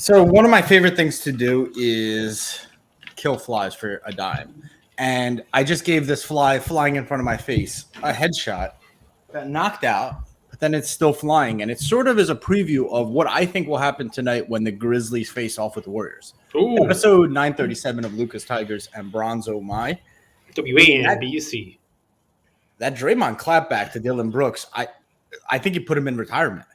So one of my favorite things to do is kill flies for a dime. And I just gave this fly flying in front of my face a headshot that knocked out, but then it's still flying. And it sort of is a preview of what I think will happen tonight when the Grizzlies face off with the Warriors. Ooh. Episode 937 of Lucas Tigers and Bronzo My. WANBC. That Draymond clapback to Dylan Brooks, I think he put him in retirement.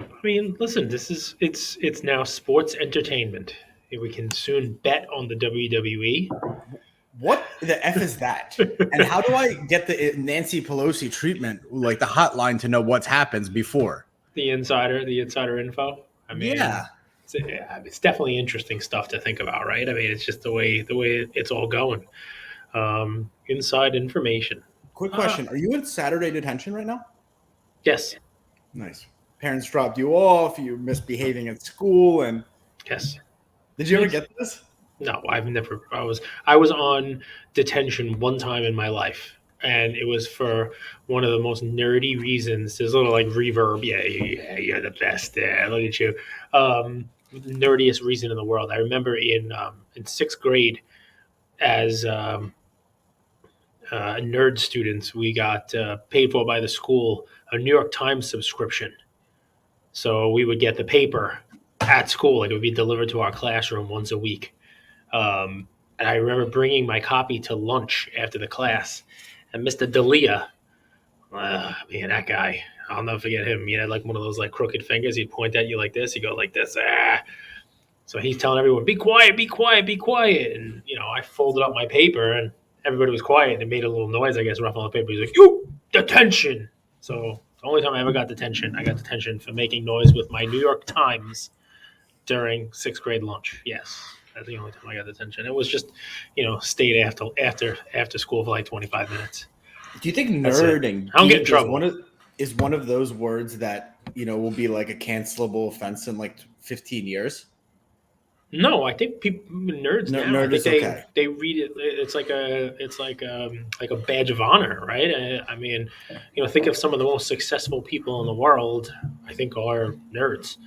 I mean, listen, it's now sports entertainment. We can soon bet on the WWE. What the F is that? And how do I get the Nancy Pelosi treatment, like the hotline, to know what happens before? The insider info. I mean, yeah, it's definitely interesting stuff to think about, right? I mean, it's just the way it's all going. Inside information. Quick question: are you in Saturday detention right now? Yes. Nice. Parents dropped you off. You're misbehaving at school, and yes. Did you ever get this? No, I've never. I was on detention one time in my life, and it was for one of the most nerdy reasons. There's a little like reverb. Yeah, you're the best. Yeah, look at you. Nerdiest reason in the world. I remember in sixth grade, as nerd students, we got paid for by the school a New York Times subscription. So we would get the paper at school, like it would be delivered to our classroom once a week. And I remember bringing my copy to lunch after the class, and Mr. D'Elia, man, that guy, I'll never forget him. He had like one of those like crooked fingers. He'd point at you like this. He'd go like this. So he's telling everyone, be quiet, be quiet, be quiet. And, I folded up my paper, and everybody was quiet. It made a little noise, I guess, ruffling the paper. He's like, you, detention. So the only time I ever got detention, I got detention for making noise with my New York Times during sixth grade lunch. Yes, that's the only time I got detention. It was just, stayed after school for like 25 minutes. Do you think nerding I don't get in trouble. Is one of those words that, will be like a cancelable offense in like 15 years? No, I think nerds now. Nerd is okay. They read it. It's like a badge of honor, right? I mean, think of some of the most successful people in the world. I think are nerds.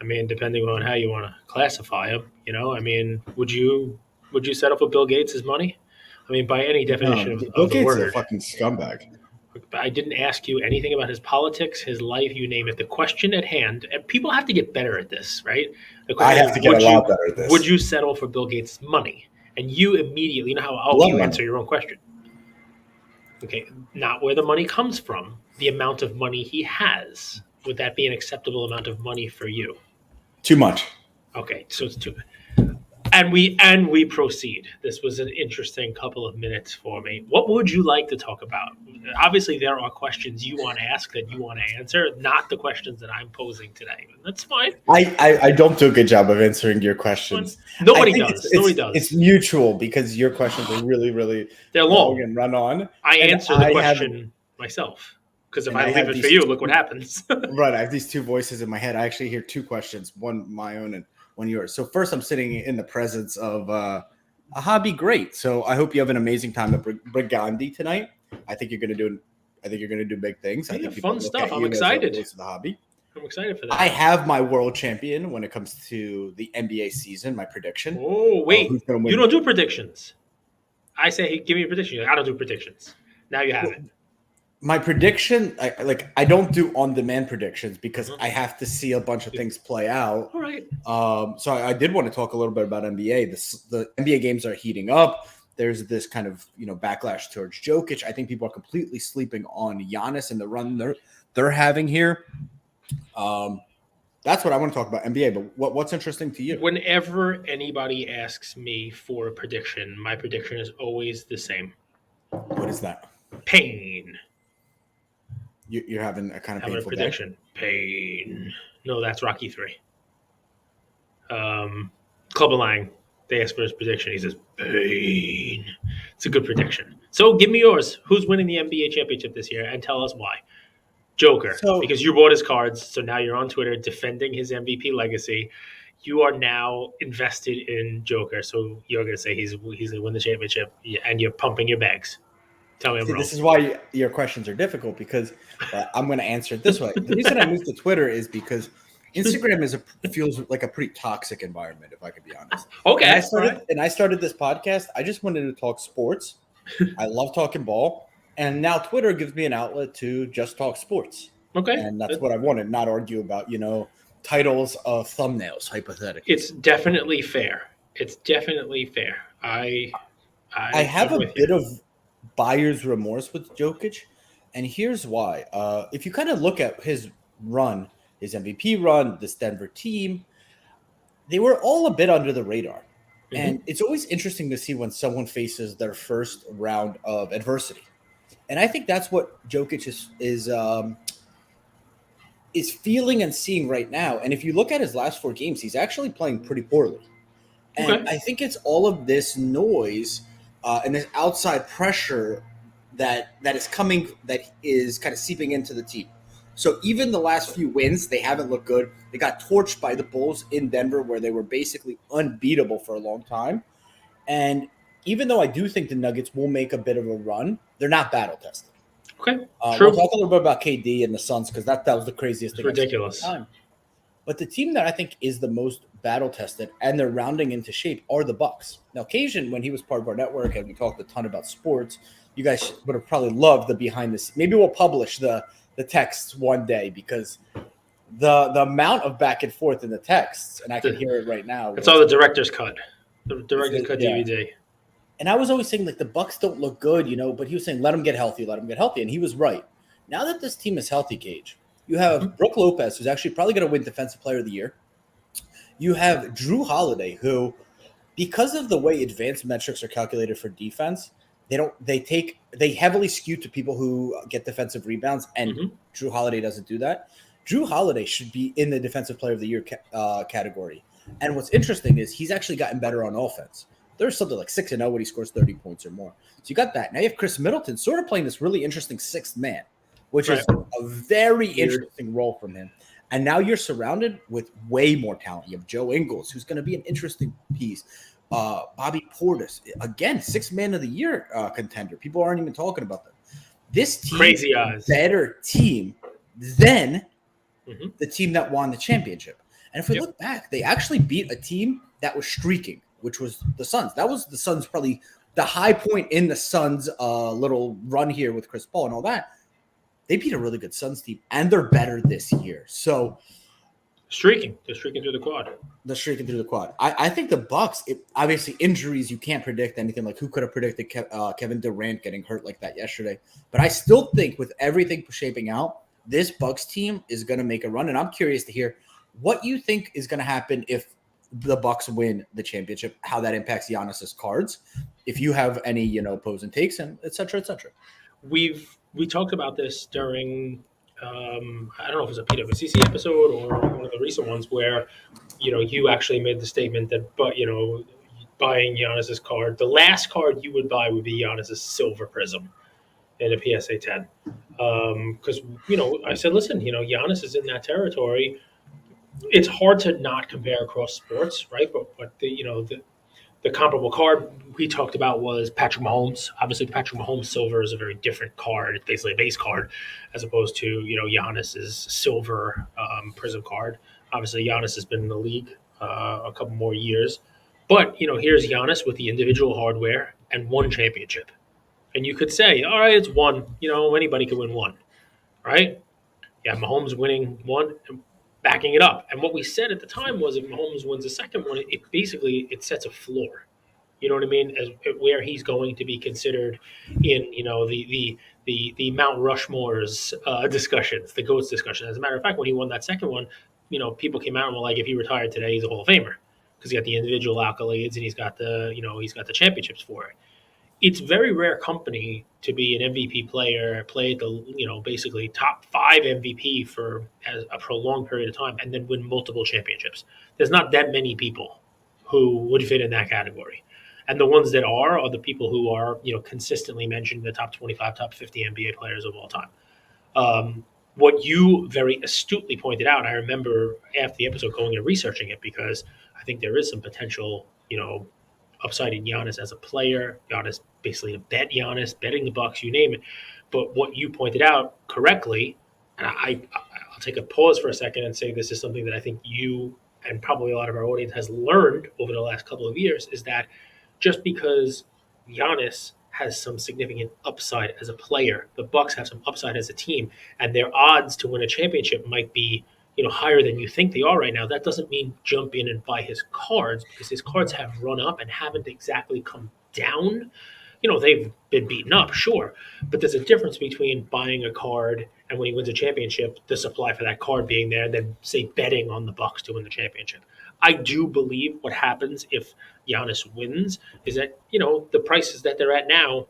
I mean, depending on how you want to classify them, I mean, would you settle for Bill Gates' money? I mean, by any definition of Bill the Gates word. is a fucking scumbag. I didn't ask you anything about his politics, his life, you name it. The question at hand, and people have to get better at this, right? I have to get a lot better at this. Would you settle for Bill Gates' money? And you immediately, how you answer your own question. Okay, not where the money comes from, the amount of money he has. Would that be an acceptable amount of money for you? Too much. Okay, so it's too. And we proceed. This was an interesting couple of minutes for me. What would you like to talk about? Obviously, there are questions you want to ask that you want to answer, not the questions that I'm posing today. That's fine. I don't do a good job of answering your questions. Nobody does. Nobody does. It's mutual because your questions are really, really they're long and run on. I answer the question myself. Because if I leave it for you, look what happens. Right. I have these two voices in my head. I actually hear two questions, one my own and one yours. So first, I'm sitting in the presence of a hobby great. So I hope you have an amazing time at Brigandi tonight. I think you're going to do big things. I think fun stuff. I'm excited. The hobby. I'm excited for that. I have my world champion when it comes to the NBA season. My prediction. Oh wait, you don't do predictions. I say, hey, give me a prediction. I don't do predictions. Now you have it. My prediction, I don't do on-demand predictions because I have to see a bunch of things play out. All right. So I did want to talk a little bit about NBA. The NBA games are heating up. There's this kind of backlash towards Jokic. I think people are completely sleeping on Giannis and the run they're having here. That's what I want to talk about NBA. But what's interesting to you? Whenever anybody asks me for a prediction, my prediction is always the same. What is that? Pain. You're having a kind of painful prediction. Day? Pain. No, that's Rocky 3. Clubber Lang, they asked for his prediction. He says, pain. It's a good prediction. So give me yours. Who's winning the NBA championship this year? And tell us why. Joker, because you bought his cards. So now you're on Twitter defending his MVP legacy. You are now invested in Joker. So you're going to say he's going to win the championship, and you're pumping your bags. Tell me I'm wrong. This is why your questions are difficult because I'm going to answer it this way. The reason I moved to Twitter is because Instagram feels like a pretty toxic environment, if I could be honest. Okay, And I started this podcast. I just wanted to talk sports. I love talking ball, and now Twitter gives me an outlet to just talk sports. okay. And that's what I wanted, not argue about titles of thumbnails, hypothetically. It's definitely fair. It's definitely fair. I have a bit of buyer's remorse with Jokic, and here's why. If you kind of look at his run, his MVP run, this Denver team, they were all a bit under the radar. Mhm. And it's always interesting to see when someone faces their first round of adversity. And I think that's what Jokic is feeling and seeing right now. And if you look at his last 4 games, he's actually playing pretty poorly. And Okay. I think it's all of this noise and this outside pressure that is coming, that is kind of seeping into the team. So even the last few wins, they haven't looked good. They got torched by the Bulls in Denver, where they were basically unbeatable for a long time. And even though I do think the Nuggets will make a bit of a run, they're not battle tested. Okay. We'll True. talk a little bit about KD and the Suns, because that was the craziest It's thing I've seen in a long ridiculous. time. But the team that I think is the most battle tested and they're rounding into shape are the Bucks. Now, Occasion, when he was part of our network and we talked a ton about sports, you guys would have probably loved the behind the scenes. Maybe we'll publish the texts one day, because the amount of back and forth in the texts, and I can hear it right now. It's all the director's cut. The director's cut Yeah. DVD. And I was always saying, like, the Bucks don't look good, but he was saying, let them get healthy, and he was right. Now that this team is healthy, Cage, you have Brook Lopez, who's actually probably going to win Defensive Player of the Year. You have Drew Holiday, who, because of the way advanced metrics are calculated for defense, they heavily skew to people who get defensive rebounds, and Drew Holiday doesn't do that. Drew Holiday should be in the Defensive Player of the Year category. And what's interesting is he's actually gotten better on offense. There's something like 6-0 when he scores 30 points or more. So you got that. Now you have Chris Middleton sort of playing this really interesting sixth man, which is a very interesting role from him. And now you're surrounded with way more talent. You have Joe Ingles, who's going to be an interesting piece. Bobby Portis, again, 6th man of the year contender. People aren't even talking about that. This team Crazy is eyes. a better team than the team that won the championship. And if we look back, they actually beat a team that was streaking, which was the Suns. That was the Suns, probably the high point in the Suns' little run here with Chris Paul and all that. They beat a really good Suns team, and they're better this year. So Streaking. They're streaking through the quad. they're streaking through the quad. I think the Bucks, obviously injuries, you can't predict anything. Like, who could have predicted Kevin Durant getting hurt like that yesterday? But I still think with everything shaping out, this Bucks team is going to make a run. And I'm curious to hear what you think is going to happen if the Bucks win the championship, how that impacts Giannis's cards, if you have any, pros and takes, and et cetera, et cetera. We talked about this during I don't know if it was a PWCC episode or one of the recent ones where you actually made the statement that buying Giannis's card, the last card you would buy would be Giannis's silver prism in a PSA 10, because I said, listen, Giannis is in that territory. It's hard to not compare across sports, right? But the comparable card we talked about was Patrick Mahomes. Obviously, Patrick Mahomes silver is a very different card. It's basically a base card, as opposed to Giannis's silver prism card. Obviously, Giannis has been in the league a couple more years, but here's Giannis with the individual hardware and one championship, and you could say, all right, it's one. Anybody could win one, right? Yeah, Mahomes winning one. Backing it up. And what we said at the time was if Mahomes wins the second one, it sets a floor. You know what I mean? As where he's going to be considered in the Mount Rushmore's discussions, the GOATS discussion. As a matter of fact, when he won that second one, people came out and were like, if he retired today, he's a Hall of Famer because he got the individual accolades and he's got the champiomships for it. It's very rare company to be an MVP player, play at the basically top 5 MVP for a prolonged period of time, and then win multiple championships. There's not that many people who would fit in that category, and the ones that are the people who are consistently mentioned in the top 25, top 50 NBA players of all time. What you very astutely pointed out, I remember after the episode going and researching it because I think there is some potential, upside in Giannis as a player. Giannis basically to bet Giannis, betting the Bucks, you name it. But what you pointed out correctly, and I'll I'll take a pause for a second and say this is something that I think you and probably a lot of our audience has learned over the last couple of years is that just because Giannis has some significant upside as a player, the Bucks have some upside as a team, and their odds to win a championship might be higher than you think they are right now. That doesn't mean jump in and buy his cards because his cards have run up and haven't exactly come down. They've been beaten up, sure, but there's a difference between buying a card and when he wins a championship, the supply for that card being there, than say betting on the Bucks to win the championship. I do believe what happens if Giannis wins is that the prices that they're at now,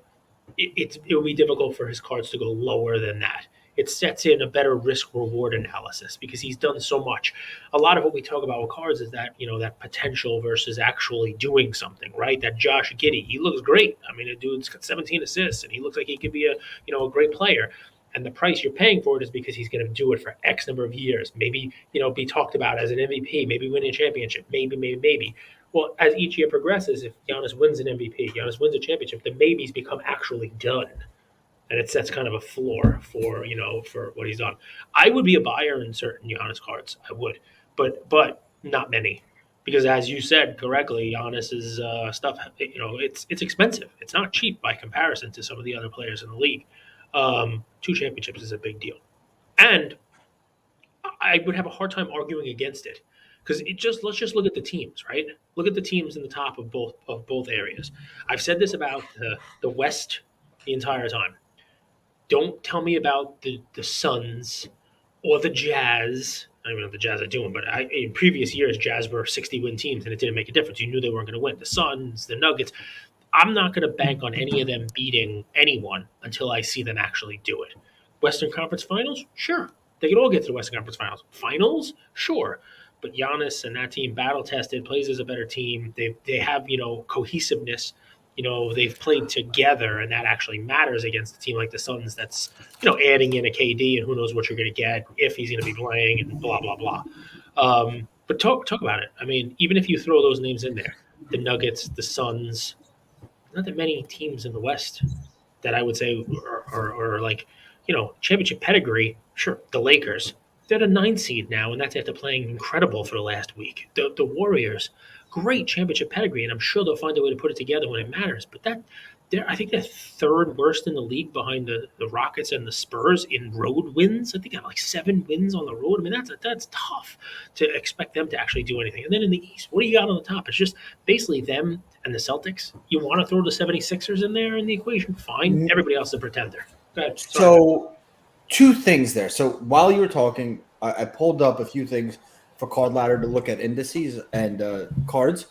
it will be difficult for his cards to go lower than that. It sets in a better risk reward analysis because he's done so much. A lot of what we talk about with cards is that that potential versus actually doing something, right? That Josh Giddey, he looks great. I mean, the dude's got 17 assists and he looks like he could be a great player. And the price you're paying for it is because he's going to do it for X number of years. Maybe be talked about as an MVP. Maybe win a championship. Maybe. Well, as each year progresses, if Giannis wins an MVP, Giannis wins a championship, the maybes become actually done, and it sets kind of a floor for for what he's done. I would be a buyer in certain Giannis cards. I would, but not many, because as you said correctly, Giannis's stuff, it's expensive. It's not cheap by comparison to some of the other players in the league. 2 championships is a big deal, and I would have a hard time arguing against it. Because let's just look at the teams, right? Look at the teams in the top of both areas. I've said this about the West the entire time. Don't tell me about the Suns or the Jazz. I don't even know if the Jazz are doing, but in previous years, Jazz were 60-win teams, and it didn't make a difference. You knew they weren't going to win. The Suns, the Nuggets. I'm not going to bank on any of them beating anyone until I see them actually do it. Western Conference Finals? Sure. They could all get to the Western Conference Finals. Finals? Sure. But Giannis and that team battle tested, plays as a better team. They have cohesiveness. They've played together, and that actually matters against a team like the Suns. That's adding in a KD, and who knows what you're going to get if he's going to be playing, and blah blah blah. But talk about it. I mean, even if you throw those names in there, the Nuggets, the Suns, not that many teams in the West that I would say are like championship pedigree. Sure, the Lakers. They're the 9 seed now, and that's after playing incredible for the last week. The Warriors, great championship pedigree, and I'm sure they'll find a way to put it together when it matters. But I think they're 3rd worst in the league behind the Rockets and the Spurs in road wins. I think they have like 7 wins on the road. I mean, that's tough to expect them to actually do anything. And then in the East, what do you got on the top? It's just basically them and the Celtics. You want to throw the 76ers in there in the equation? Fine. Everybody else is a pretender. Go ahead. Sorry. So 2 things there. So while you were talking, I pulled up a few things for Card Ladder to look at indices and cards.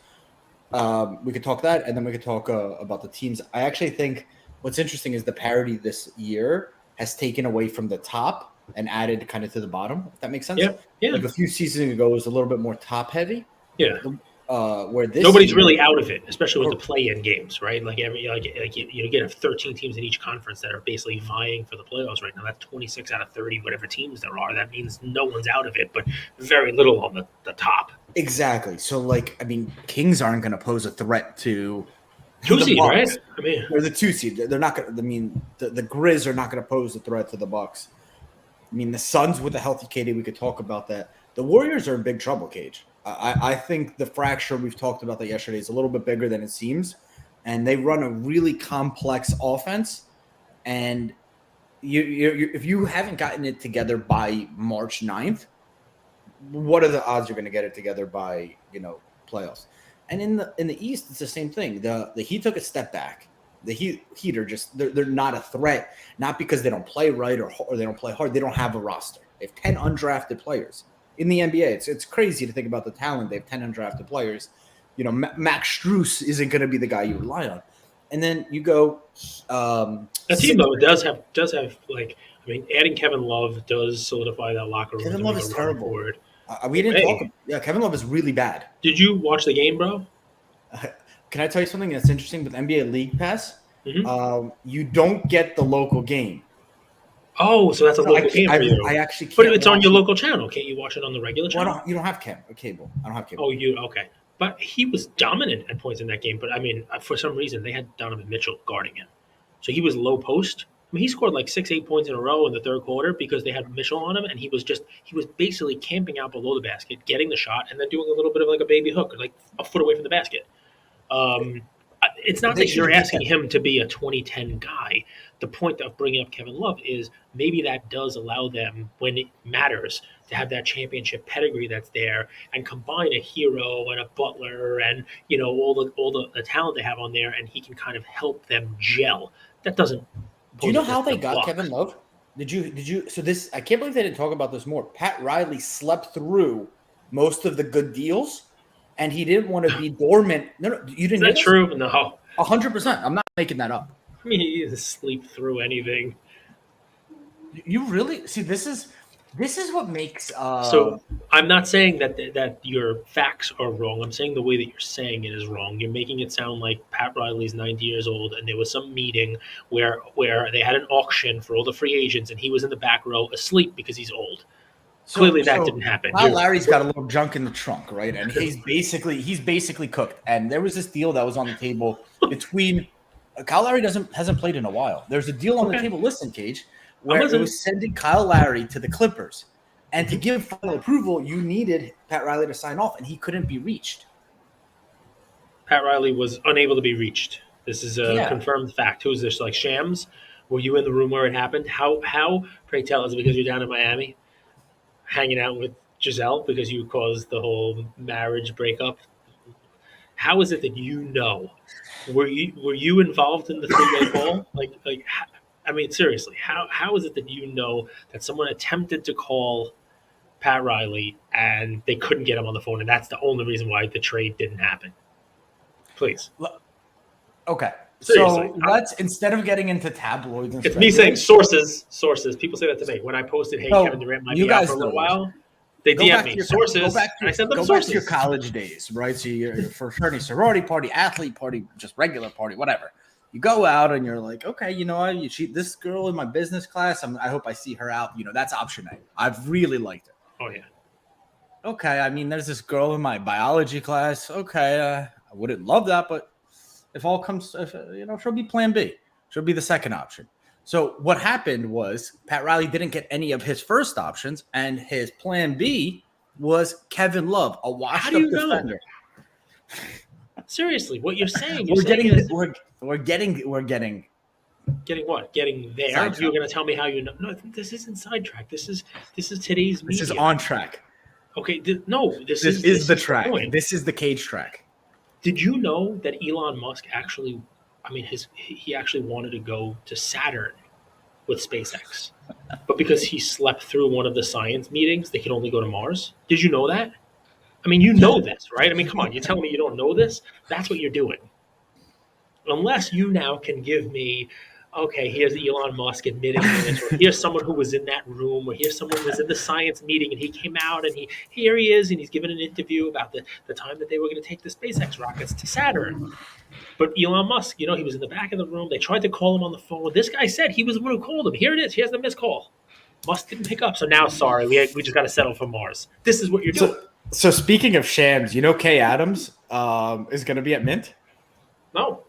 We could talk that, and then we could talk about the teams. I actually think what's interesting is the parity this year has taken away from the top and added kind of to the bottom, if that makes sense. Yeah. Like a few seasons ago, it was a little bit more top heavy. Yeah. Where this nobody's really out of it, especially with the play-in games, right? Like you get 13 teams in each conference that are basically vying for the playoffs right now. That's 26 out of 30, whatever teams there are. That means no one's out of it, but very little on the top. Exactly. So, Kings aren't going to pose a threat to 2 seed, right? I mean, they're the 2 seed. They're not going to. I mean, the Grizz are not going to pose a threat to the Bucks. I mean, the Suns with a healthy KD, we could talk about that. The Warriors are in big trouble, Cage. I think the fracture, we've talked about that yesterday, is a little bit bigger than it seems. And they run a really complex offense. And if you haven't gotten it together by March 9th, what are the odds you're going to get it together by, playoffs? And in the East, it's the same thing. The Heat took a step back. The Heat are just they're not a threat, not because they don't play right or they don't play hard. They don't have a roster. They have 10 undrafted players in the NBA. It's crazy to think about the talent. They have 10 undrafted players. Max Strus isn't going to be the guy you rely on. And then you go. That team though does have adding Kevin Love does solidify that locker room. Kevin Love is terrible. We didn't talk. Yeah, Kevin Love is really bad. Did you watch the game, bro? Can I tell you something that's interesting with NBA League Pass? Mm-hmm. You don't get the local game. Oh, so that's a local game for you. I actually can't. But it's on your local channel. Can't you watch it on the regular channel? Well, you don't have cable. I don't have cable. Oh, okay. But he was dominant at points in that game. But, I mean, for some reason, they had Donovan Mitchell guarding him. So he was low post, mean, he scored like 6, 8 points in a row in the third quarter because they had Mitchell on him, and he was basically camping out below the basket, getting the shot, and then doing a little bit of like a baby hook, like a foot away from the basket. Um, it's not They that should you're have asking him to be a 2010 guy. The point of bringing up Kevin Love is maybe that does allow them, when it matters, to have that championship pedigree that's there, and combine a hero and a Butler and all the talent they have on there, and he can kind of help them gel. That doesn't. Do you know how they the got block. Kevin Love? Did you? So this, I can't believe they didn't talk about this more. Pat Riley slept through most of the good deals, and he didn't want to be dormant. No, you Is didn't. that true? No. 100%. I'm not making that up. I mean, he doesn't sleep through anything. You really see this is what makes So I'm not saying that your facts are wrong. I'm saying the way that you're saying it is wrong. You're making it sound like Pat Riley's 90 years old, and there was some meeting where they had an auction for all the free agents, and he was in the back row asleep because he's old. Clearly, that didn't happen. Kyle Lowry's got a little junk in the trunk, right? And he's basically cooked. And there was this deal that was on the table between Kyle Lowry hasn't played in a while. There's a deal on the table. Listen, Cage, where it was sending Kyle Lowry to the Clippers, and to give final approval, you needed Pat Riley to sign off, and he couldn't be reached. Pat Riley was unable to be reached. This is a confirmed fact. Who is this? Like Shams? Were you in the room where it happened? How? Pray tell, is it because you're down in Miami, hanging out with Giselle because you caused the whole marriage breakup? How is it that you know? Were you involved in the three-way call? I mean, seriously, how is it that you know that someone attempted to call Pat Riley and they couldn't get him on the phone, and that's the only reason why the trade didn't happen? Please. Okay. Seriously, so let's, instead of getting into tabloids and it's me saying sources. People say that to me when I posted, "Hey, Kevin Durant might be out for a little while." They DM me sources. I send them go sources. Back to your college days, right? So you're for fraternity, sorority party, athlete party, just regular party, whatever. You go out and you're like, okay, you know, you cheat this girl in my business class. I hope I see her out. You know, that's option A. I've really liked it. Oh yeah. Okay, I mean, there's this girl in my biology class. Okay, I wouldn't love that, but if she'll be plan B. She'll be the second option. So what happened was Pat Riley didn't get any of his first options, and his plan B was Kevin Love, a washed-up defender. Seriously, what you're saying? We're getting what? Getting there? Sidetrack. You're going to tell me how you know? No, this isn't sidetrack. This is today's media. This is on track. Okay, this is the track. This is the Cage track. Did you know that Elon Musk actually? I mean, he actually wanted to go to Saturn with SpaceX, but because he slept through one of the science meetings, they could only go to Mars. Did you know that? I mean, you know this, right? I mean, come on, you're telling me you don't know this? That's what you're doing. Unless you now can give me, okay, here's Elon Musk admitting this, or here's someone who was in that room, or here's someone who was in the science meeting and he came out and here he is and he's given an interview about the time that they were going to take the SpaceX rockets to Saturn. But Elon Musk, he was in the back of the room. They tried to call him on the phone. This guy said he was the one who called him. Here it is. Here's the missed call. Musk didn't pick up. So now, sorry, we just got to settle for Mars. This is what you're doing. So speaking of shams, Kay Adams is going to be at Mint? No.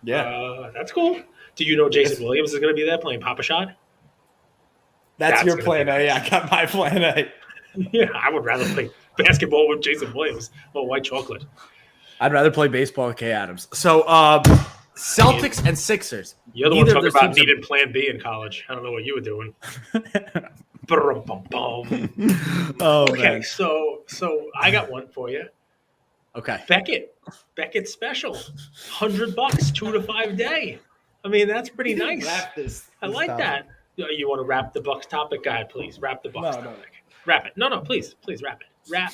Yeah. That's cool. Do you know Jason Williams is going to be there playing Papa Shot? That's your plan A. I got my plan A. Yeah, I would rather play basketball with Jason Williams or white chocolate. I'd rather play baseball with Kay Adams. So Celtics and Sixers. You're the one talking about needing plan B in college. I don't know what you were doing. Okay, man. So I got one for you. Okay. Beckett special. $100, 2 to 5 day. I mean, that's pretty nice. Wrap this I like that. You want to wrap the Bucks topic? Go ahead, please. Wrap the Bucks topic. Wrap it. No, please wrap it. Wrap.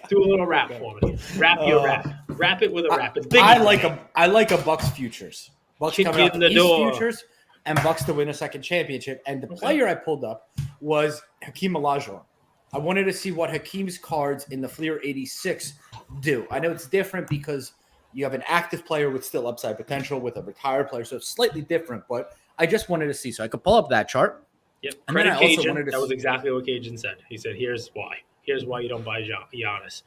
Do a little rap for me. Wrap your rap. Wrap it with a rap. It's big. I like a Bucks futures. Bucks coming out in the East door. Futures and Bucks to win a second championship. And the player I pulled up was Hakeem Olajuwon. I wanted to see what Hakeem's cards in the Fleer 86 do. I know it's different because you have an active player with still upside potential with a retired player, so it's slightly different. But I just wanted to see, so I could pull up that chart. Yep. And then I also wanted to. That was exactly what Cajun said. He said, "Here's why. Here's why you don't buy Giannis.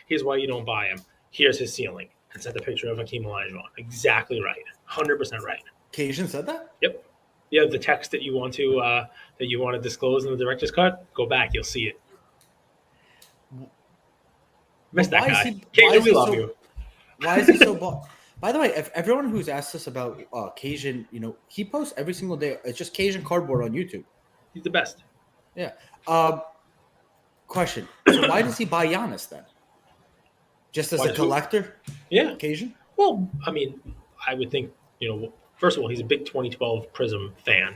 Here's why you don't buy him. Here's his ceiling." And sent the picture of Hakeem Olajuwon. Exactly right. 100% right. Cajun said that? Yep. Yeah, the text that you want to disclose in the director's cut, go back, you'll see it. But Miss that why is guy. he? Why Cajun, is we he love so? you. Why is he so? By the way, if everyone who's asked us about Cajun, he posts every single day. It's just Cajun Cardboard on YouTube. He's the best. Yeah. Question. So why does he buy Giannis then? Just as Why a does who? collector, Yeah. Cajun? Well, I mean, I would think, first of all, he's a big 2012 Prism fan.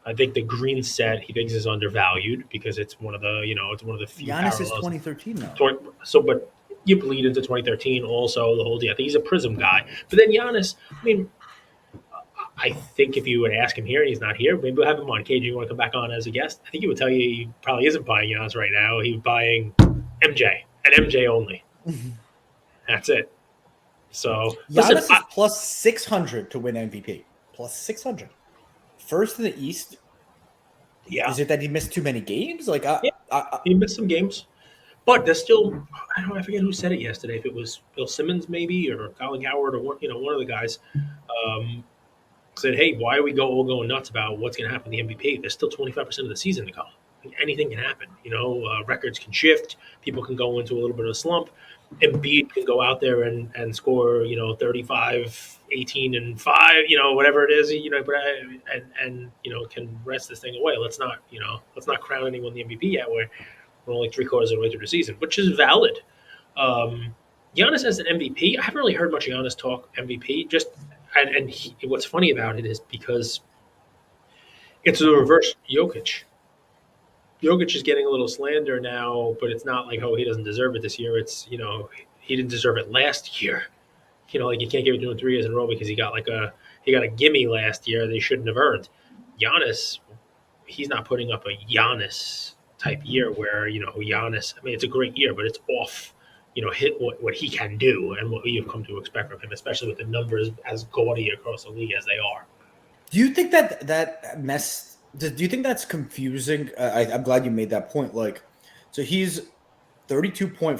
I think the green set he thinks is undervalued because it's one of the, it's one of the few Giannis is parallels. 2013 now. So, but you bleed into 2013 also, the whole deal. I think he's a Prism guy. But then Giannis, I mean, I think if you would ask him here and he's not here, maybe we'll have him on. KJ, you want to come back on as a guest? I think he would tell you he probably isn't buying Giannis right now. He's buying MJ and MJ only. That's it. So Giannis listen, is plus 600 to win MVP. Plus 600. First in the East. yeah, Is it that he missed too many games? Like, he missed some games, but there's still. I don't know. I forget who said it yesterday. If it was Bill Simmons, maybe, or Colin Howard, or one of the guys. Said, hey, why are we all going nuts about what's going to happen in the MVP? There's still 25% of the season to go. Anything can happen. Records can shift. People can go into a little bit of a slump. Embiid can go out there and score, 35, 18, and 5, whatever it is, can rest this thing away. Let's not crown anyone the MVP yet. We're only 3/4 of the way through the season, which is valid. Giannis as an MVP, I haven't really heard much Giannis talk MVP. What's funny about it is because it's a reverse Jokic. Jokic is getting a little slander now, but it's not like, oh, he doesn't deserve it this year. It's, he didn't deserve it last year. Like you can't give it to him 3 years in a row because he got a gimme last year they shouldn't have earned. Giannis, he's not putting up a Giannis type year where, Giannis, I mean, it's a great year, but it's off, hit what he can do and what you've come to expect from him, especially with the numbers as gaudy across the league as they are. do you think that mess? Do you think that's confusing? I'm glad you made that point. Like, so he's 32.4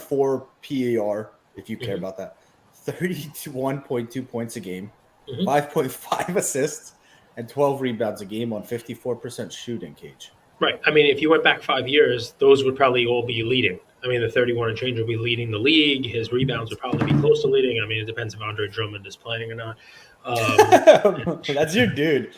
PAR, if you care about that, 31.2 points a game, 5.5 assists, and 12 rebounds a game on 54% shooting, Cage. Right. I mean, if you went back 5 years, those would probably all be leading. I mean, the 31 and change would be leading the league. His rebounds would probably be close to leading. I mean, it depends if Andre Drummond is playing or not. That's your dude.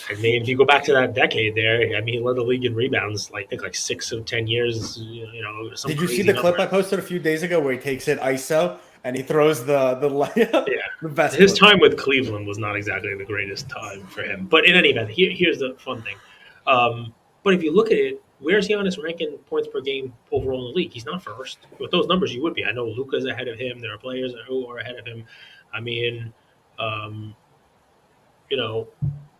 I mean, if you go back to that decade there, I mean, he led the league in rebounds, I think 6 of 10 years. Did you see the clip I posted a few days ago where he takes it ISO and he throws the layup? Yeah. The best. His time with Cleveland was not exactly the greatest time for him. But in any event, here's the fun thing. But if you look at it, where's Giannis ranking points per game overall in the league? He's not first. With those numbers, you would be. I know Luka's ahead of him. There are players who are ahead of him. I mean,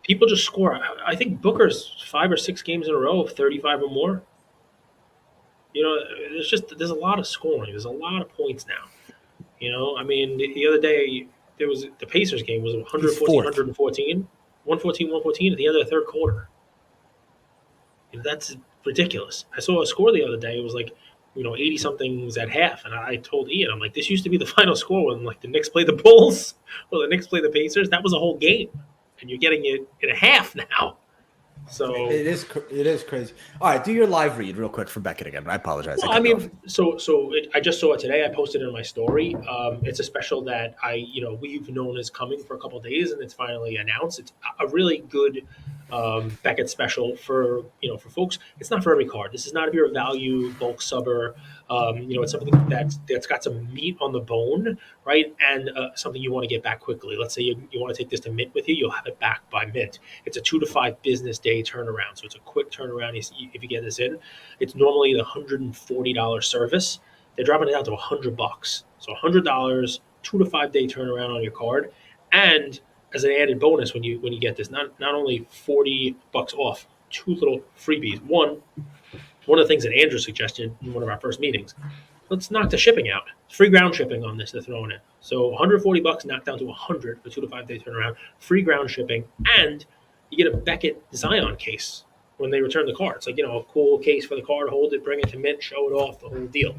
people just score. I think Booker's 5 or 6 games in a row of 35 or more. There's a lot of scoring. There's a lot of points now. I mean, the other day, there was the Pacers game was 114, 114, 114 at the end of the third quarter. That's ridiculous. I saw a score the other day. It was 80 somethings at half, and I told Ian, I'm like, this used to be the final score when the Knicks played the Bulls or the Knicks played the Pacers. That was a whole game, and you're getting it in a half now. So it is crazy. All right, do your live read real quick for Beckett again. I apologize. Well, I just saw it today. I posted it in my story. It's a special that we've known is coming for a couple of days, and it's finally announced. It's a really good Beckett special for folks. It's not for every card. This is not if you're a value bulk subber. It's something that's got some meat on the bone, right? And something you want to get back quickly. Let's say you want to take this to mint with you, you'll have it back by mint. It's a 2 to 5 business day turnaround, so it's a quick turnaround. If you get this in, it's normally the $140 service. They're dropping it down to $100. So $100, 2 to 5 day turnaround on your card, and as an added bonus, when you get this, not only $40 off, 2 little freebies. One of the things that Andrew suggested in one of our first meetings, let's knock the shipping out. Free ground shipping on this they're throwing in. So $140 knocked down to $100 for 2 to 5 day turnaround, free ground shipping, and you get a Beckett Zion case when they return the card. It's a cool case for the card, hold it, bring it to mint, show it off, the whole deal.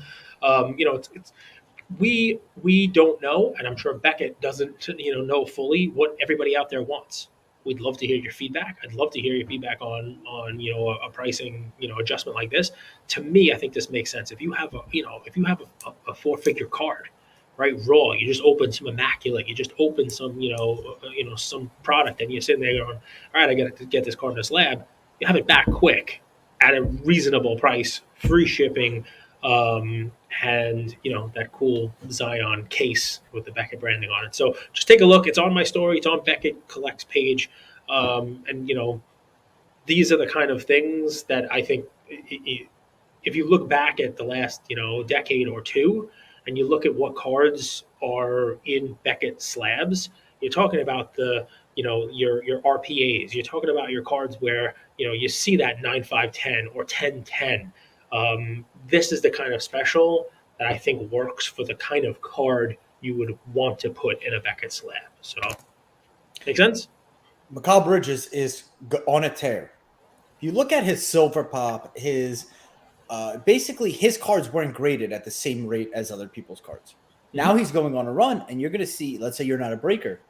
We don't know, and I'm sure Beckett doesn't know fully what everybody out there wants. We'd love to hear your feedback. I'd love to hear your feedback on a pricing adjustment like this. To me, I think this makes sense. If you have a 4-figure card, right, raw, you just open some immaculate, you just open some some product, and you're sitting there going, all right, I got to get this card in this lab. You have it back quick at a reasonable price, free shipping. And that cool Zion case with the Beckett branding on it. So just take a look. It's on my story. It's on Beckett Collects page. And these are the kind of things that I think if you look back at the last decade or two, and you look at what cards are in Beckett slabs, you're talking about your RPAs. You're talking about your cards where you see that 9-5-10 or 10-10. This is the kind of special that I think works for the kind of card you would want to put in a Beckett slab. So, make sense? Mikal Bridges is on a tear. If you look at his silver pop, his basically his cards weren't graded at the same rate as other people's cards. Now he's going on a run, and you're going to see, let's say you're not a breaker,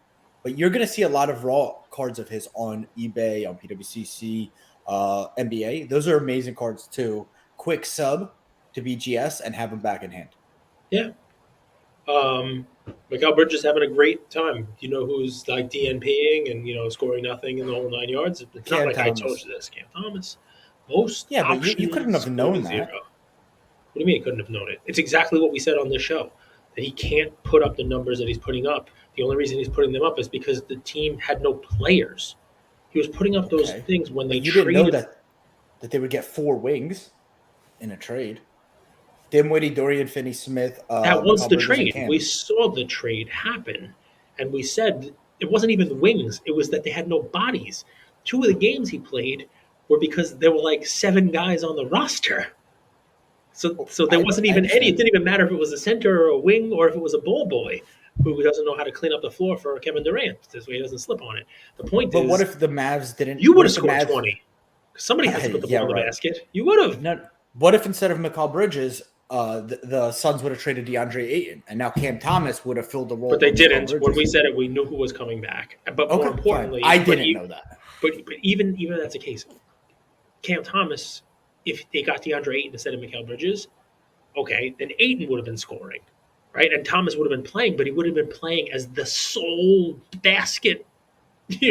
but you're going to see a lot of raw cards of his on eBay, on PWCC, NBA. Those are amazing cards too. Quick sub to BGS and have him back in hand. Yeah. Mikal Bridges having a great time. You know who's like DNPing and scoring nothing in the whole 9 yards? It's Cam not like Thomas. I told you this. Cam Thomas. Most Yeah, but you couldn't have known that. 0. What do you mean you couldn't have known it? It's exactly what we said on this show. That he can't put up the numbers that he's putting up. The only reason he's putting them up is because the team had no players. He was putting up those things when they You traded. didn't know that they would get 4 wings in a trade. Dimwitty, Dorian Finney-Smith. That was Mikal the Bridges, and trade. Cam. We saw the trade happen, and we said it wasn't even the wings. It was that they had no bodies. 2 of the games he played were because there were like 7 guys on the roster. So there wasn't even any. It didn't even matter if it was a center or a wing or if it was a ball boy who doesn't know how to clean up the floor for Kevin Durant. This way he doesn't slip on it. The point But is, what if the Mavs didn't? you would what have if the scored Mavs- 20? Somebody has to put the Yeah, ball in the right. basket. You would have. No, what if instead of Mikal Bridges, the Suns would have traded DeAndre Ayton, and now Cam Thomas would have filled the role? But they of Mikal didn't. When Bridges? we said it, we knew who was coming back. But more Okay, importantly, fine. I didn't know that. But even if that's the case, Cam Thomas, if they got DeAndre Ayton instead of Mikal Bridges, okay, then Ayton would have been scoring, right? And Thomas would have been playing, but he would have been playing as the sole basket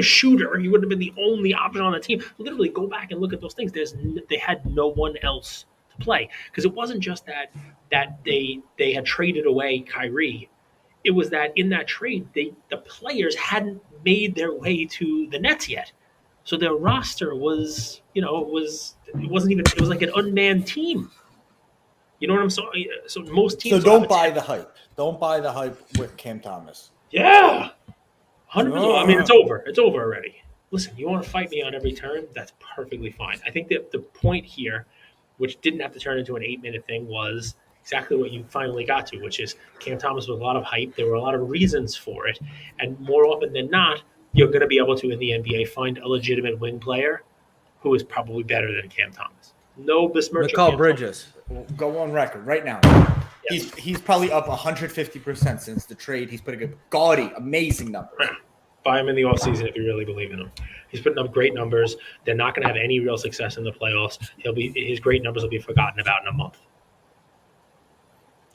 shooter. He wouldn't have been the only option on the team. Literally, go back and look at those things. They had no one else to play because it wasn't just that they had traded away Kyrie. It was that in that trade, the players hadn't made their way to the Nets yet. So their roster was, it was like an unmanned team. You know what I'm saying? So most teams. So don't buy the hype. Don't buy the hype with Cam Thomas. Yeah, 100%. I mean, it's over. It's over already. Listen, you want to fight me on every turn? That's perfectly fine. I think that the point here, which didn't have to turn into an 8-minute thing, was exactly what you finally got to, which is Cam Thomas with a lot of hype. There were a lot of reasons for it, and more often than not, you're going to be able to in the NBA find a legitimate wing player who is probably better than Cam Thomas. No besmirching. Mikal Cam Bridges, go on record right now. He's probably up 150% since the trade. He's putting a gaudy, amazing number. Buy him in the offseason if you really believe in him. He's putting up great numbers. They're not going to have any real success in the playoffs. His great numbers will be forgotten about in a month.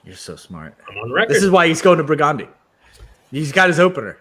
You're so smart. I'm on record. This is why he's going to Brigandi. He's got his opener.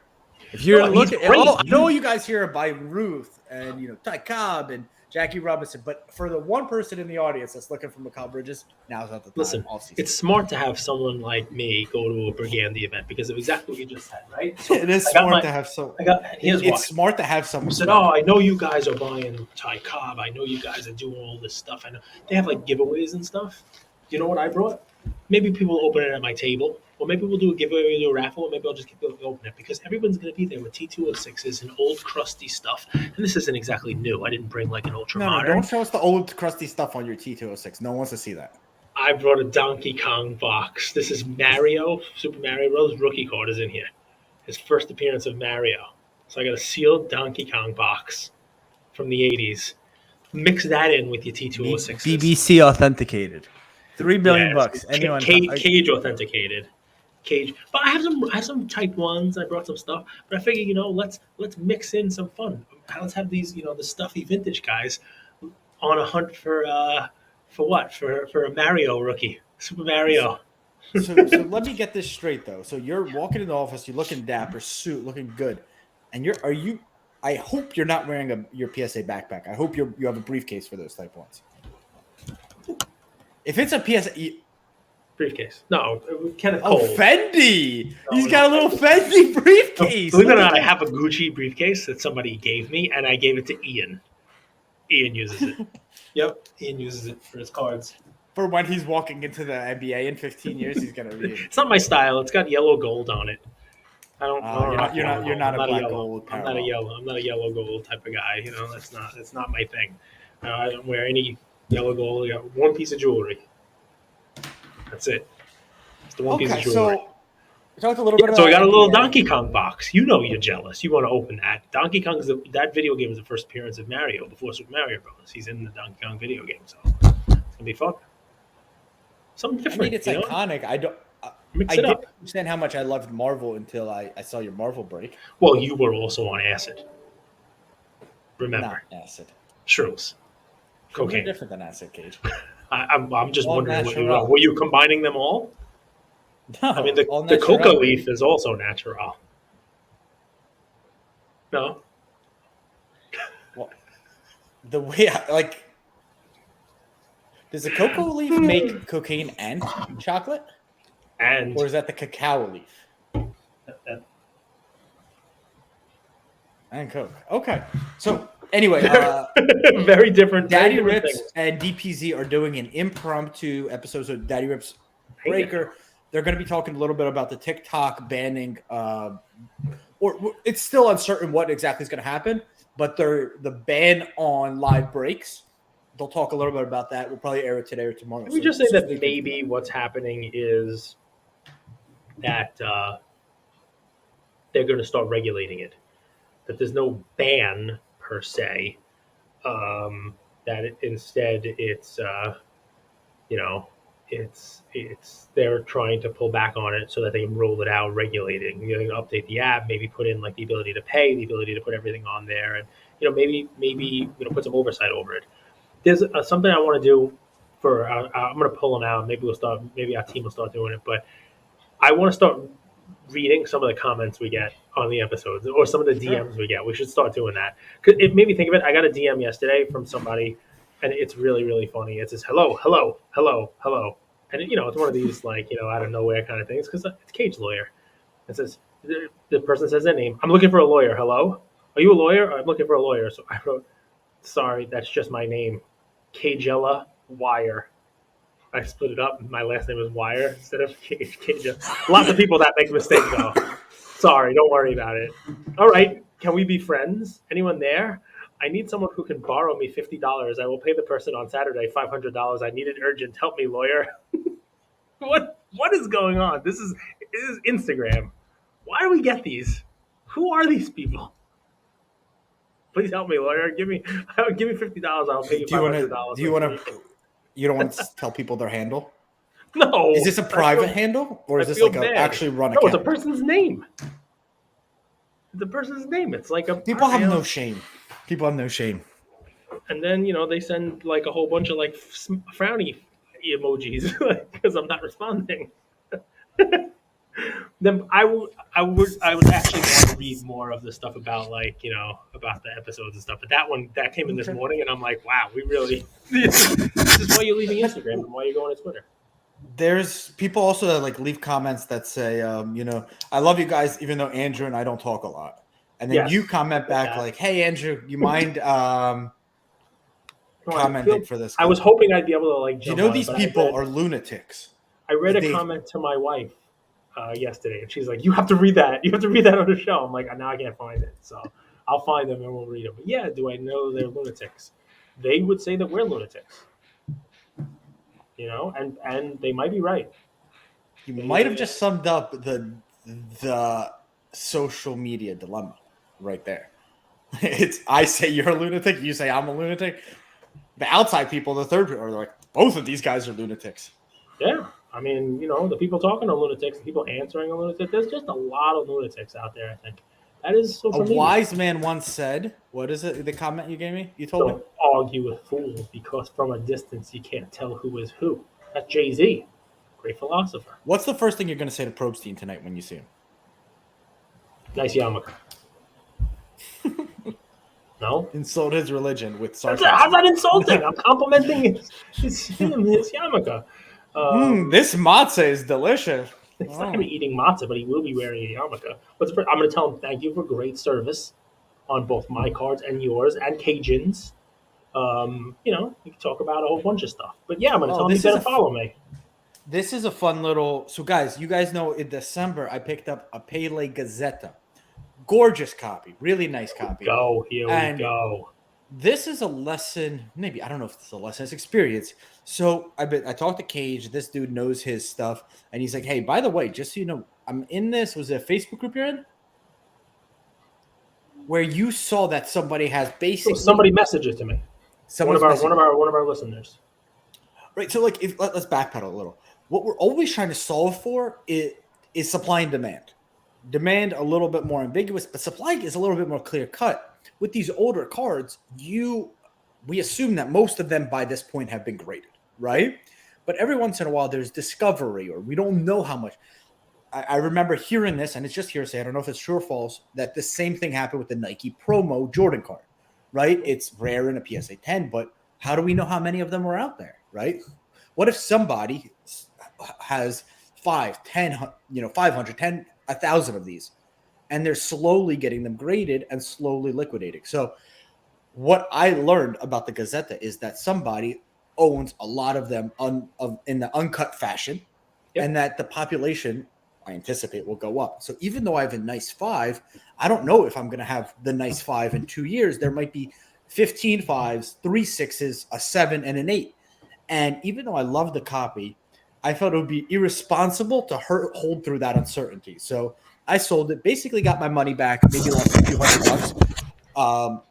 If you're looking, I know you guys hear by Ruth and Ty Cobb and Jackie Robinson, but for the one person in the audience that's looking for Mikal Bridges, now's not the time. Listen, it's smart to have someone like me go to a Brigandi event because of exactly what you just said, right? So it is smart to have so. It's smart to have someone. You said, "Oh, I know you guys are buying Ty Cobb. I know you guys are doing all this stuff. I know they have like giveaways and stuff." You know what I brought? Maybe people will open it at my table, or maybe we'll do a giveaway, we'll do a raffle, or maybe I'll just open it because everyone's going to be there with T206s and old crusty stuff. And this isn't exactly new. I didn't bring like an ultra modern. No, don't show us the old crusty stuff on your T206. No one wants to see that. I brought a Donkey Kong box. This is Mario, Super Mario Bros. Rookie card is in here. His first appearance of Mario. So I got a sealed Donkey Kong box from the 80s. Mix that in with your T206s. BBC authenticated. $3 billion bucks. Anyone? Cage authenticated. Cage. But I have some type ones. I brought some stuff, but I figure, let's mix in some fun. Let's have these, the stuffy vintage guys on a hunt for what? For a Mario rookie, Super Mario. So let me get this straight though. So you're walking in the office, you're looking dapper, suit, looking good, and are you? I hope you're not wearing your PSA backpack. I hope you have a briefcase for those type ones. If it's a PSA. Briefcase. No, Kenneth Oh, Cole. Fendi! No, He's got a little Fendi briefcase. Believe it or not, I have a Gucci briefcase that somebody gave me, and I gave it to Ian. Ian uses it. Yep, Ian uses it for his cards. For when he's walking into the NBA in 15 years, he's gonna be. It's not my style. It's got yellow gold on it. I don't. You're not a black yellow. gold. I'm not a yellow. I'm not a yellow gold type of guy. That's not my thing. I don't wear any yellow gold. I got one piece of jewelry. That's it. It's the one piece of jewelry. So we talked a little bit about. So I got a little Donkey Kong box. You're jealous. You want to open that. Donkey Kong's that video game is the first appearance of Mario before Super Mario Bros. He's in the Donkey Kong video game, so it's gonna be fun. Something different. I mean, it's iconic. I don't. Mix I it didn't up. understand how much I loved Marvel until I saw your Marvel break. Well, you were also on acid. Remember, Not acid. shrooms, They're cocaine. different than acid, Cage. I'm just All wondering what you natural. were you combining them all? No, I mean, the all coca natural. leaf is also natural. No, The way does the cocoa leaf make cocaine and chocolate, and or is that the cacao leaf and coke? Okay, so anyway, very different. Daddy very different Rips things. and DPZ are doing an impromptu episode of Daddy Rips Breaker. They're going to be talking a little bit about the TikTok banning, or it's still uncertain what exactly is going to happen, but the ban on live breaks. They'll talk a little bit about that. We'll probably air it today or tomorrow. Let me just say that maybe what's happening is that they're going to start regulating it. That there's no ban per se. Instead it's it's they're trying to pull back on it so that they can roll it out, regulating. They can update the app, maybe put in like the ability to pay, the ability to put everything on there, and maybe put some oversight over it. There's something I want to do for. I'm going to pull them out. Maybe our team will start doing it. But I want to start reading some of the comments we get on the episodes, or some of the DMs we get. We should start doing that. 'Cause it made me think of it. I got a DM yesterday from somebody, and it's really, really funny. It says hello, hello, hello, hello, and it's one of these out of nowhere kind of things because it's Cage Lawyer. It says the person says their name. I'm looking for a lawyer. Hello, are you a lawyer? I'm looking for a lawyer. So I wrote, sorry, that's just my name. Cagella Wire. I split it up. My last name is Wire instead of Cagella. Lots of people that make mistakes though. Sorry, don't worry about it. All right, can we be friends? Anyone there? I need someone who can borrow me $50. I will pay the person on Saturday $500. I need it urgent. Help me, lawyer. What is going on? This is Instagram. Why do we get these? Who are these people? Please help me, lawyer. Give me $50. I'll pay you $500. You don't want to tell people their handle? No. Is this a private handle, or is this like a actually run account? No, it's a person's name. It's a person's name. It's like a people have no shame. People have no shame. And then they send like a whole bunch of like frowny emojis because I'm not responding. Then I would actually want to read more of the stuff about about the episodes and stuff. But that came in this morning, and I'm like, wow, we really. This is why you're leaving Instagram and why you're going to Twitter. There's people also that like leave comments that say, I love you guys, even though Andrew and I don't talk a lot. And then you comment back like, hey, Andrew, you mind commenting for this? I was hoping I'd be able to like. Jump these people are lunatics. I read a comment to my wife yesterday, and she's like, "You have to read that. You have to read that on the show." I'm like, "Now I can't find it, so I'll find them and we'll read them." But yeah, do I know they're lunatics? They would say that we're lunatics, and they might be right. You might have just summed up the social media dilemma right there. It's I say you're a lunatic, you say I'm a lunatic. The outside people, the third people, are like, both of these guys are lunatics. Yeah, I mean, the people talking to lunatics, the people answering a lunatic. There's just a lot of lunatics out there. I think that is A social media. wise man once said, "What is it? The comment you gave me? You told me." Don't argue with fools because from a distance you can't tell who is who. That's Jay-Z, great philosopher. What's the first thing you're going to say to Probstein tonight when you see him? Nice yarmulke. No? Insult his religion with How's sarcasm. that insulting? I'm complimenting his yarmulke. This matzah is delicious. He's not going to be eating matzah, but he will be wearing a yarmulke. I'm going to tell him thank you for great service on both my cards and yours and Cajun's. We can talk about a whole bunch of stuff. But yeah, I'm going to tell him he better follow me. This is a fun little. So, guys, you guys know in December I picked up a Pele Gazzetta. Gorgeous copy, really nice copy. Here we go. This is a lesson, maybe, I don't know if it's a lesson, it's experience. So I talked to Cage, this dude knows his stuff, and he's like, hey, by the way, just so you know, I'm in this, was it a Facebook group you're in? Where you saw that somebody has basically... somebody messaged it to me. One of our listeners. Right, so like, let's backpedal a little. What we're always trying to solve for is supply and demand. Demand a little bit more ambiguous, but supply is a little bit more clear cut. With these older cards, we assume that most of them by this point have been graded, right? But every once in a while, there's discovery, or we don't know how much. I remember hearing this, and it's just hearsay. I don't know if it's true or false, that the same thing happened with the Nike Promo Jordan card, right? It's rare in a PSA 10, but how do we know how many of them are out there, right? What if somebody has 5, 10, 500, 10, 1,000 of these, and they're slowly getting them graded and slowly liquidating? So what I learned about the Gazzetta is that somebody owns a lot of them in the uncut fashion, and that the population, I anticipate, will go up. So even though I have a nice 5, I don't know if I'm going to have the nice 5 in 2 years. There might be 15 5s, 3 6s, a 7, and an 8. And even though I love the copy, I felt it would be irresponsible to hold through that uncertainty. So I sold it, basically got my money back, maybe lost a few $100.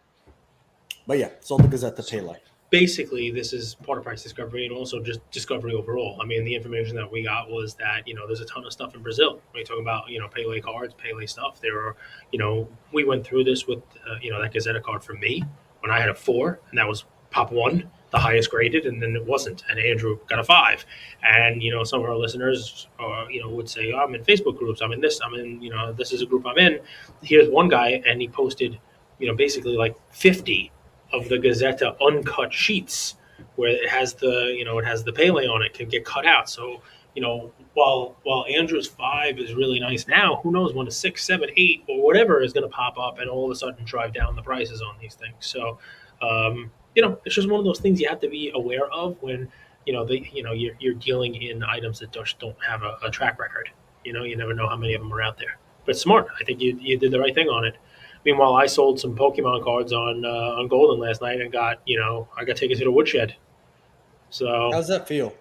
But yeah, sold the Gazzetta Pele. Basically, this is part of price discovery and also just discovery overall. I mean, the information that we got was that, there's a ton of stuff in Brazil. When you talk about, Pele cards, Pele stuff, there are, we went through this with, that Gazzetta card for me when I had a 4, and that was Pop 1, the highest graded, and then it wasn't. And Andrew got a 5. And, some of our listeners, would say, I'm in Facebook groups, I'm in this, this is a group I'm in. Here's one guy, and he posted, basically like 50 of the Gazzetta uncut sheets where it has the Pele on it, can get cut out. So, while Andrew's 5 is really nice now, who knows when a 6, 7, 8 or whatever is going to pop up and all of a sudden drive down the prices on these things. So, it's just one of those things you have to be aware of when, you're dealing in items that just don't have a track record. You never know how many of them are out there. But smart. I think you did the right thing on it. Meanwhile, I sold some Pokemon cards on Golden last night and got taken to the woodshed. So how's that feel?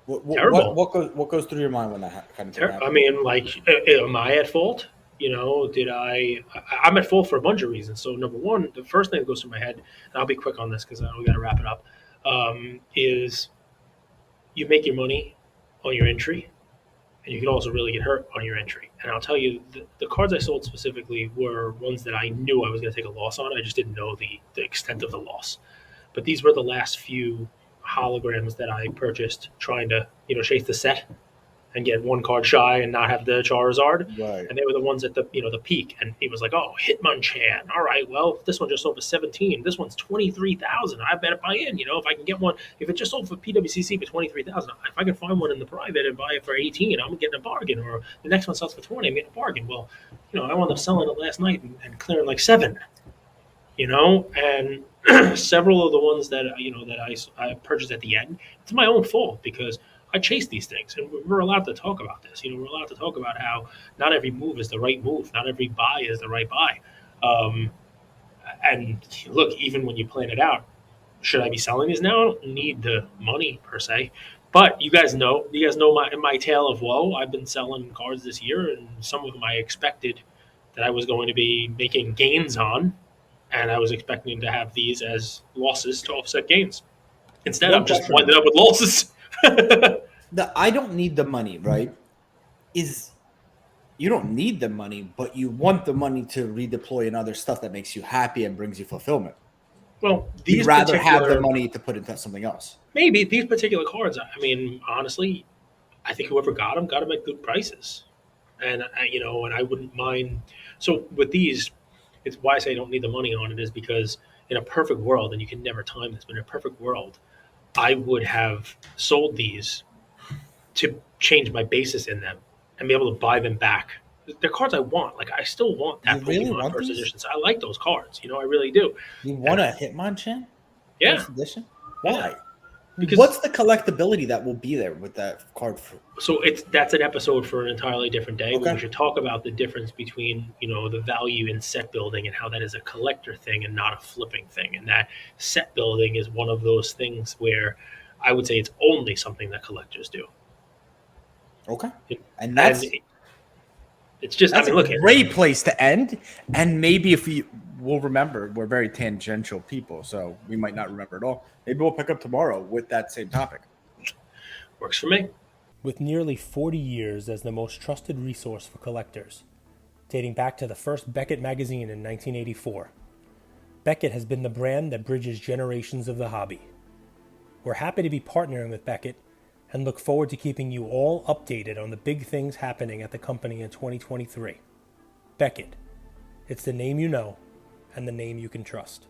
Terrible. What goes through your mind when that kind of thing happens? I mean, am I at fault? I'm at fault for a bunch of reasons. So number one, the first thing that goes through my head, and I'll be quick on this because we got to wrap it up, is you make your money on your entry, and you can also really get hurt on your entry. And I'll tell you, the cards I sold specifically were ones that I knew I was going to take a loss on. I just didn't know the extent of the loss. But these were the last few holograms that I purchased trying to, chase the set and get one card shy and not have the Charizard. Right. And they were the ones at the peak. And he was like, oh, Hitmonchan. All right, well, this one just sold for 17. This one's 23,000. I better buy in. If I can get one, if it just sold for PWCC for 23,000, if I can find one in the private and buy it for 18, I'm getting a bargain. Or the next one sells for 20, I'm getting a bargain. Well, I wound up selling it last night and clearing like 7. And several of the ones that I purchased at the end, it's my own fault because I chase these things, and we're allowed to talk about this. We're allowed to talk about how not every move is the right move, not every buy is the right buy. And look, even when you plan it out, should I be selling these now? I don't need the money per se, but you guys know my tale of woe. I've been selling cards this year, and some of them I expected that I was going to be making gains on, and I was expecting to have these as losses to offset gains. Instead, I'm just winding up with losses. the I don't need the money, right? Is you don't need the money, but you want the money to redeploy in other stuff that makes you happy and brings you fulfillment. Well, You'd these rather have the particular money to put into something else. maybe these particular cards. I mean, honestly, I think whoever got them at good prices, and and I wouldn't mind. So with these, it's why I say I don't need the money on it is because in a perfect world, and you can never time this, but in a perfect world, I would have sold these to change my basis in them and be able to buy them back. They're cards I want. Like I still want You that really Pokemon want first these? edition. So I like those cards. I really do. You And want a Hitmonchan yeah, first edition? yeah. Why? Because What's the collectability that will be there with that card? so that's an episode for an entirely different day. But Okay. we should talk about the difference between the value in set building and how that is a collector thing and not a flipping thing. And that set building is one of those things where I would say it's only something that collectors do. Okay. And And that's it's just That's I mean, look, a great place to end. And maybe if we'll remember, we're very tangential people, so we might not remember it all. Maybe we'll pick up tomorrow with that same topic. works for me. With nearly 40 years as the most trusted resource for collectors, dating back to the first Beckett magazine in 1984, Beckett has been the brand that bridges generations of the hobby. We're happy to be partnering with Beckett and look forward to keeping you all updated on the big things happening at the company in 2023. Beckett, it's the name you know and the name you can trust.